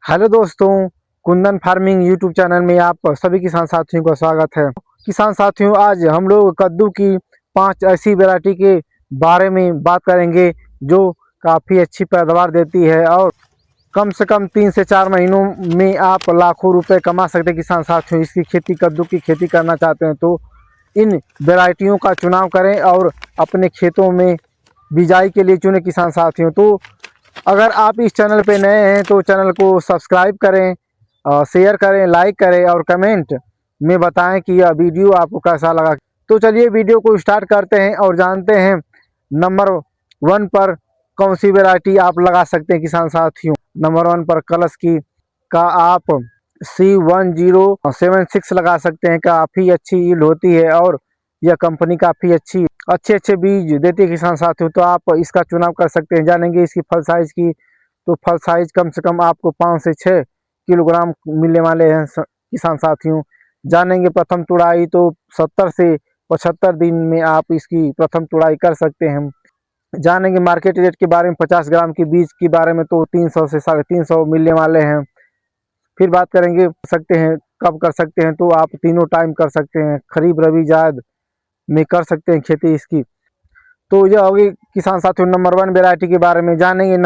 Hello दोस्तों, Kundan farming YouTube channel में आप सभी किसान साथियों का स्वागत है। किसान साथियों, आज हम लोग कद्दू की 5 ऐसी वैरायटी के बारे में बात करेंगे जो काफ़ी अच्छी पैदावार देती है और कम से कम 3 से 4 महीनों में आप लाखों रुपए कमा सकते हैं। किसान साथियों, इसकी खेती कद्दू की खेती करना चाहते हैं तो इन वैरायटियों का चुनाव करें और अपने खेतों में बिजाई के लिए चुने। किसान साथियों, तो अगर आप इस चैनल पे नए हैं तो चैनल को सब्सक्राइब करें, शेयर करें, लाइक करें और कमेंट में बताएं कि यह वीडियो आपको कैसा लगा। तो चलिए वीडियो को स्टार्ट करते हैं और जानते हैं नंबर 1 पर कौन सी वैरायटी आप लगा सकते हैं। किसान साथियों, नंबर 1 पर कलश की का आप C1076 लगा सकते हैं। काफ़ी अच्छी यील्ड होती है और यह कंपनी काफ़ी अच्छे अच्छे बीज देती है। किसान साथियों, तो आप इसका चुनाव कर सकते हैं। जानेंगे इसकी फल साइज की, तो फल साइज कम से कम आपको 5 से 6 किलोग्राम मिलने वाले हैं। किसान साथियों, जानेंगे प्रथम तुड़ाई, तो 70 से 75 दिन में आप इसकी प्रथम तुड़ाई कर सकते हैं। जानेंगे मार्केट रेट के बारे में, 50 ग्राम के बीज के बारे में तो 300 से 350 मिलने वाले हैं। फिर बात करेंगे सकते हैं कब कर सकते हैं, तो आप तीनों टाइम कर सकते हैं, खरीफ रबी जायद में कर सकते हैं खेती इसकी। तो यह होगी किसान साथियों नंबर 1 वैरायटी के बारे में। जानेंगे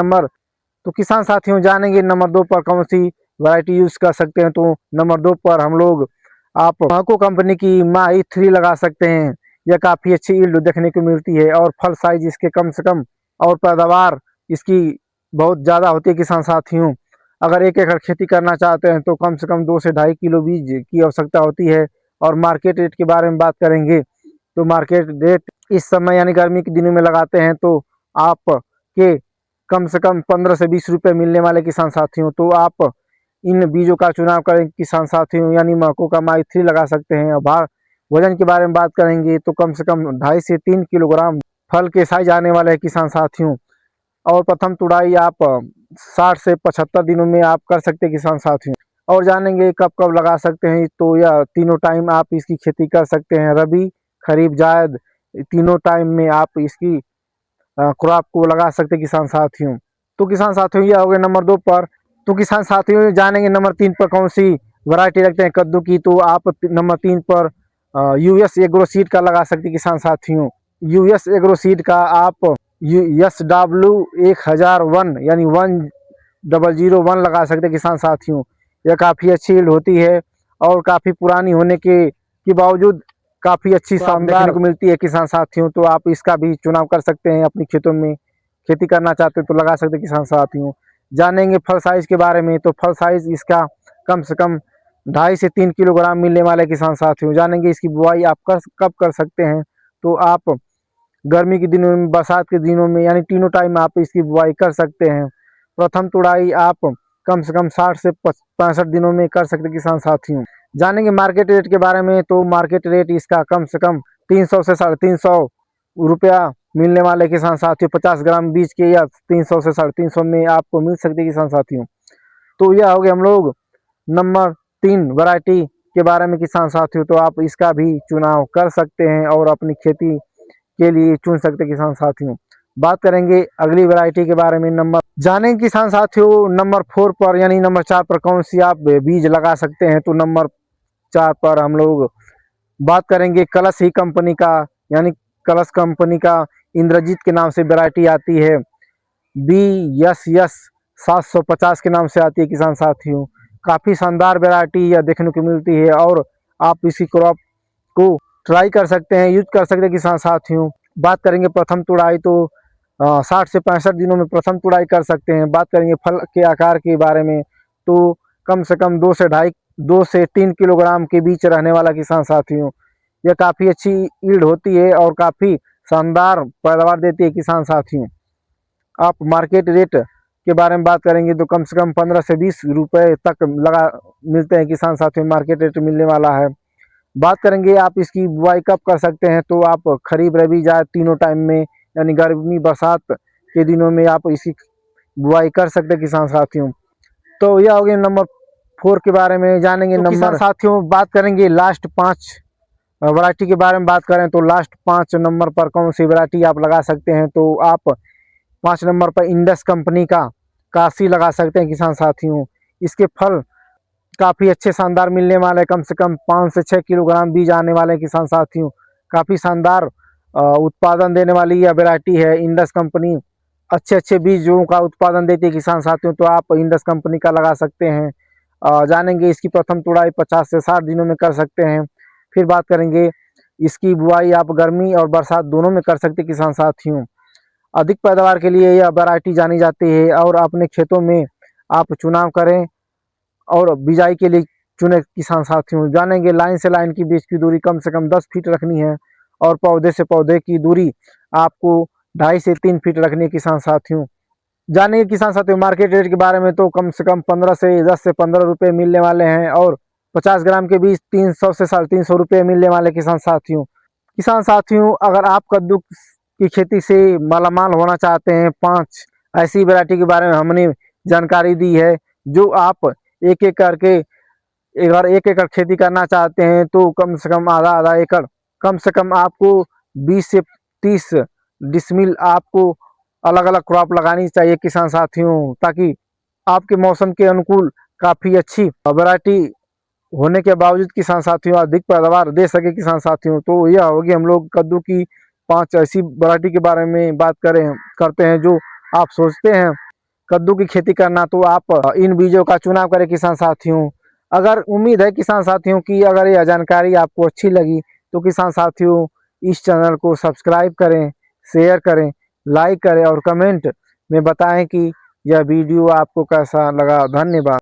किसान साथियों जानेंगे नंबर 2 पर कौन सी वैरायटी यूज कर सकते हैं। तो नंबर 2 पर हम लोग आप महको कंपनी की माई 3 लगा सकते हैं। यह काफ़ी अच्छी यील्ड देखने को मिलती है और फल साइज इसके कम से कम और पैदावार इसकी बहुत ज़्यादा होती है। किसान साथियों, अगर 1 एकड़ खेती करना चाहते हैं तो कम से कम 2 से 2.5 किलो बीज की आवश्यकता होती है। और मार्केट रेट के बारे में बात करेंगे तो मार्केट रेट इस समय यानी गर्मी के दिनों में लगाते हैं तो आप के कम से कम 15 से 20 रुपये मिलने वाले। किसान साथियों, तो आप इन बीजों का चुनाव करें। किसान साथियों, यानी महको का माई 3 लगा सकते हैं। और वजन के बारे में बात करेंगे तो कम से कम 2.5 से 3 किलोग्राम फल के साइज आने वाले हैं। किसान साथियों, और प्रथम तुड़ाई आप 60 से 75 दिनों में आप कर सकते हैं। किसान साथियों, और जानेंगे कब कब लगा सकते हैं, तो यह तीनों टाइम आप इसकी खेती कर सकते हैं। रबी खरीफ जायद तीनों टाइम में आप इसकी क्रॉप को लगा सकते हैं। किसान साथियों, तो किसान साथियों यह हो गया नंबर 2 पर। तो किसान साथियों जानेंगे नंबर 3 पर कौन सी वैरायटी रखते हैं कद्दू की, तो आप नंबर 3 पर US एग्रो सीड का लगा सकते हैं। किसान साथियों, US एग्रो सीड का आप SW1001 यानी 1001 लगा सकते हैं। किसान साथियों, यह काफ़ी अच्छी यील्ड होती है और काफ़ी पुरानी होने के बावजूद काफ़ी अच्छी शानदार देखने को मिलती है। किसान साथियों, तो आप इसका भी चुनाव कर सकते हैं। अपनी खेतों में खेती करना चाहते हैं तो लगा सकते हैं। किसान साथियों, जानेंगे फल साइज के बारे में, तो फल साइज इसका कम से कम 2.5 से 3 किलोग्राम मिलने वाले। किसान साथियों, जानेंगे इसकी बुआई आप कब कर सकते हैं, तो आप गर्मी के दिनों में, बरसात के दिनों में, यानी तीनों टाइम आप इसकी बुआई कर सकते हैं। प्रथम तुड़ाई आप कम से कम 60 से 65 दिनों में कर सकते हैं। किसान साथियों, जानेंगे मार्केट रेट के बारे में, तो मार्केट रेट इसका कम से कम 300 से 350 रुपया मिलने वाले। किसान साथियों, 50 ग्राम बीज के या 300 से 350 में आपको मिल सकती है। किसान साथियों, तो यह हो गया हम लोग नंबर 3 वैरायटी के बारे में। किसान साथियों, तो आप इसका भी चुनाव कर सकते हैं और अपनी खेती के लिए चुन सकते हैं। किसान साथियों, बात करेंगे अगली वैरायटी के बारे में। जानेंगे किसान साथियों नंबर 4 पर यानी नंबर 4 पर कौन सी आप बीज लगा सकते हैं। तो नंबर 4 पर हम लोग बात करेंगे कलश ही कंपनी का, यानी कलश कंपनी का इंद्रजीत के नाम से वैरायटी आती है। BSS 750 के नाम से आती है। किसान साथियों, काफ़ी शानदार वैरायटी यह देखने को मिलती है और आप इसी क्रॉप को ट्राई कर सकते हैं, यूज कर सकते हैं। किसान साथियों, बात करेंगे प्रथम तुड़ाई, तो 60 से 65 दिनों में प्रथम तुड़ाई कर सकते हैं। बात करेंगे फल के आकार के बारे में, तो कम से कम 2 से 3 किलोग्राम के बीच रहने वाला। किसान साथियों, यह काफ़ी अच्छी यील्ड होती है और काफ़ी शानदार पैदावार देती है। किसान साथियों, आप मार्केट रेट के बारे में बात करेंगे तो कम से कम 15 से 20 रुपये तक मिलते हैं। किसान साथियों, मार्केट रेट मिलने वाला है। बात करेंगे आप इसकी बुआई कब कर सकते हैं, तो आप खरीफ रबी जायद तीनों टाइम में, यानी गर्मी बरसात के दिनों में आप इसकी बुआई कर सकते हैं। किसान साथियों, तो यह हो गया नंबर 4 के बारे में। जानेंगे तो किसान साथियों बात करेंगे लास्ट 5 वैरायटी के बारे में। बात करें तो लास्ट 5 नंबर पर कौन सी वैरायटी आप लगा सकते हैं, तो आप 5 नंबर पर इंडस कंपनी का काशी लगा सकते हैं। किसान साथियों, इसके फल काफ़ी अच्छे शानदार मिलने वाले, कम से कम 5 से 6 किलोग्राम बीज आने वाले हैं किसान साथियों। काफ़ी शानदार उत्पादन देने वाली यह वैरायटी है। इंडस कंपनी अच्छे अच्छे बीजों का उत्पादन देती है किसान साथियों, तो आप इंडस कंपनी का लगा सकते हैं। जानेंगे इसकी प्रथम तुड़ाई 50 से 60 दिनों में कर सकते हैं। फिर बात करेंगे इसकी बुआई आप गर्मी और बरसात दोनों में कर सकते हैं किसान साथियों। अधिक पैदावार के लिए यह वैरायटी जानी जाती है और अपने खेतों में आप चुनाव करें और बिजाई के लिए चुने किसान साथियों। जानेंगे लाइन से लाइन की बीच की दूरी कम से कम 10 फीट रखनी है और पौधे से पौधे की दूरी आपको 2.5 से 3 फीट रखनी है किसान साथियों। जानेंगे किसान साथियों मार्केट रेट के बारे में, तो कम से कम 10 से 15 रुपये मिलने वाले हैं और 50 ग्राम के बीज 300 से 350 रुपये मिलने वाले किसान साथियों। किसान साथियों, अगर आप कद्दू की खेती से मालामाल होना चाहते हैं, 5 ऐसी वैरायटी के बारे में हमने जानकारी दी है जो आप एक एक करके, अगर 1 एकड़ खेती करना चाहते हैं तो कम से कम आधा एकड़, कम से कम आपको 20 से 30 डिसमिल आपको अलग अलग क्रॉप लगानी चाहिए किसान साथियों, ताकि आपके मौसम के अनुकूल काफ़ी अच्छी वैरायटी होने के बावजूद किसान साथियों अधिक पैदावार दे सके किसान साथियों। तो यह होगी हम लोग कद्दू की 5 ऐसी वैरायटी के बारे में बात करते हैं जो आप सोचते हैं कद्दू की खेती करना, तो आप इन बीजों का चुनाव करें किसान साथियों। अगर उम्मीद है किसान साथियों की अगर यह जानकारी आपको अच्छी लगी तो किसान साथियों इस चैनल को सब्सक्राइब करें, शेयर करें, लाइक करें और कमेंट में बताएं कि यह वीडियो आपको कैसा लगा। धन्यवाद।